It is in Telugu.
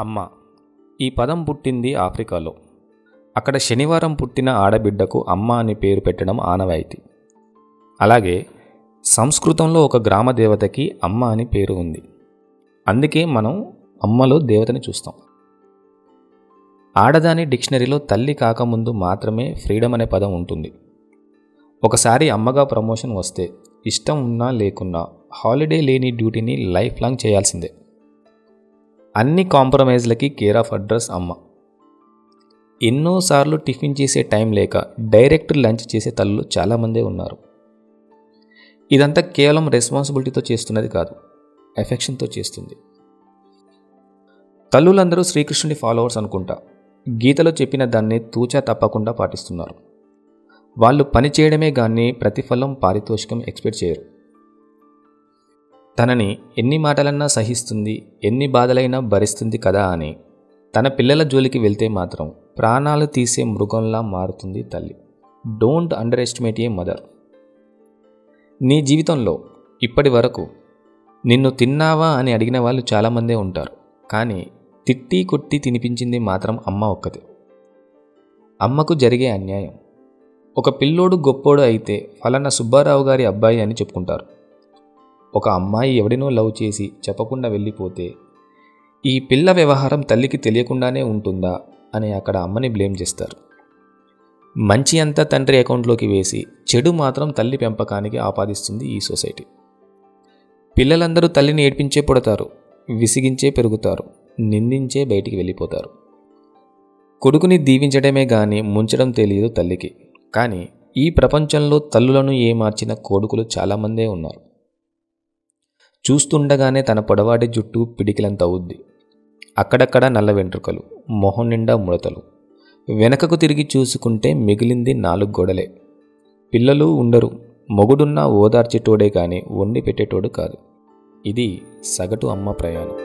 అమ్మ ఈ పదం పుట్టింది ఆఫ్రికాలో. అక్కడ శనివారం పుట్టిన ఆడబిడ్డకు అమ్మ అని పేరు పెట్టడం ఆనవాయితీ. అలాగే సంస్కృతంలో ఒక గ్రామ దేవతకి అమ్మ అని పేరు ఉంది. అందుకే మనం అమ్మలో దేవతని చూస్తాం. ఆడదాని డిక్షనరీలో తల్లి కాకముందు మాత్రమే ఫ్రీడమ్ అనే పదం ఉంటుంది. ఒకసారి అమ్మగా ప్రమోషన్ వస్తే ఇష్టం ఉన్నా లేకున్నా హాలిడే లేని డ్యూటీని లైఫ్ లాంగ్ చేయాల్సిందే. అన్ని కాంప్రమైజ్లకి కేర్ ఆఫ్ అడ్రస్ అమ్మ. ఎన్నోసార్లు టిఫిన్ చేసే టైం లేక డైరెక్ట్ లంచ్ చేసే తల్లులు చాలామందే ఉన్నారు. ఇదంతా కేవలం రెస్పాన్సిబిలిటీతో చేస్తున్నది కాదు, ఎఫెక్షన్తో చేస్తుంది. తల్లులందరూ శ్రీకృష్ణుడి ఫాలోవర్స్ అనుకుంటా. గీతలో చెప్పిన దాన్ని తూచా తప్పకుండా పాటిస్తున్నారు. వాళ్ళు పని చేయడమే కానీ ప్రతిఫలం పారితోషికం ఎక్స్పెక్ట్ చేయరు. తనని ఎన్ని మాటలన్నా సహిస్తుంది, ఎన్ని బాధలైనా భరిస్తుంది కదా అని తన పిల్లల జోలికి వెళ్తే మాత్రం ప్రాణాలు తీసే మృగంలా మారుతుంది తల్లి. Don't under estimate A mother. నీ జీవితంలో ఇప్పటి వరకు నిన్ను తిన్నావా అని అడిగిన వాళ్ళు చాలామందే ఉంటారు. కానీ తిట్టి కొట్టి తినిపించింది మాత్రం అమ్మ ఒక్కతే. అమ్మకు జరిగే అన్యాయం. ఒక పిల్లోడు గొప్పోడు అయితే ఫలానా సుబ్బారావు గారి అబ్బాయి అని చెప్పుకుంటారు. ఒక అమ్మాయి ఎవడినో లవ్ చేసి చెప్పకుండా వెళ్ళిపోతే ఈ పిల్ల వ్యవహారం తల్లికి తెలియకుండానే ఉంటుందా అని అక్కడ అమ్మని బ్లేమ్ చేస్తారు. మంచి అంతా తండ్రి అకౌంట్లోకి వేసి చెడు మాత్రం తల్లి పెంపకానికి ఆపాదిస్తుంది ఈ సొసైటీ. పిల్లలందరూ తల్లిని ఏడ్పించే పుడతారు, విసిగించే పెరుగుతారు, నిందించే బయటికి వెళ్ళిపోతారు. కొడుకుని దీవించడమే కానీ ముంచడం తెలియదు తల్లికి. కానీ ఈ ప్రపంచంలో తల్లులను ఏమార్చిన కొడుకులు చాలామందే ఉన్నారు. చూస్తుండగానే తన పొడవాటి జుట్టు పిడికిలంత అవుద్ది. అక్కడక్కడ నల్ల వెంట్రుకలు, మొహం నిండా ముడతలు. వెనకకు తిరిగి చూసుకుంటే మిగిలింది 4 గోడలే. పిల్లలు ఉండరు. మొగుడున్నా ఓదార్చేటోడే కానీ వండి పెట్టేటోడు కాదు. ఇది సగటు అమ్మ ప్రయాణం.